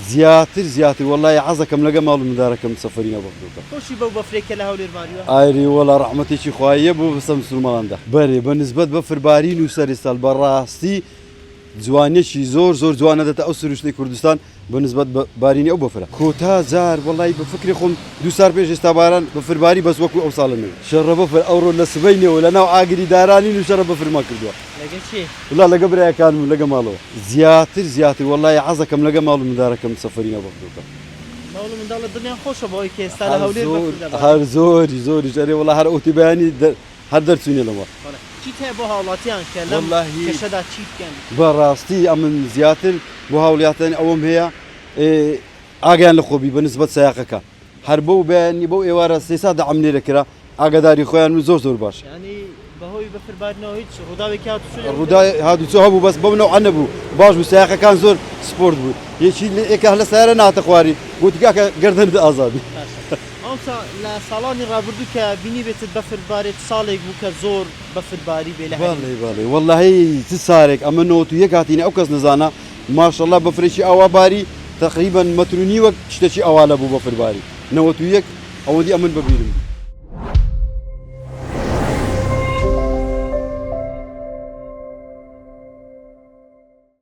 زياتر والله عزكم لقى مال مداركم سفرين بردوكا خوشي بو بفريك له هولير ماريو ايري والله رحمتي شي خوايه بو بسم سلمان ده بري بالنسبه بفر بارين وسرستال براستي جواني شي زور جوانه ده تاثر شي كردستان بالنسبه باريني او بفره كوتا زار والله بفكري خم دو سار بيج استباران بفر باري بس وكو اوصلنا شربوا في الاورو لسبيني ولا نوع عاقري داراني وشرب بفر ما كردوا لقيت شي والله لقى برا كان لقى مالو زياتر والله عزكم لقى مالو مداركم سفرين بردوكا مولو من دولة الدنيا خوشة بوي كي استاله هولير بفر هر زوري جري والله هر اوتي بياني هر درسوني لما چی ته بو هاولاتیان که والله کشدا چی کن براستي امن زياتر بو هاولياتن اوم هي اگان لخوبي بالنسبه سياقك هربو بياني بو ايوار سيساد عملي لكرا اگداري خويان زور باش يعني بهوي بفر بارنا هيك روداوي كاتو شو الروداي هادو صحابو بس بمنو عنبو باش بسياقه كان زور سبورت بو يشي لي اهل سياره نات خواري قلت كاك قردن ازابي أمسا لا سالاني رابردو كبيني بيت بفر باري صالح بو كزور بفر باري بله والله تسارك اما نوتو يكاتيني اوكس نزانا ما شاء الله بفرشي اوا باري تقريبا متروني وقت شتشي اواله بو بفر باري نوتو يك اودي امن ببيرم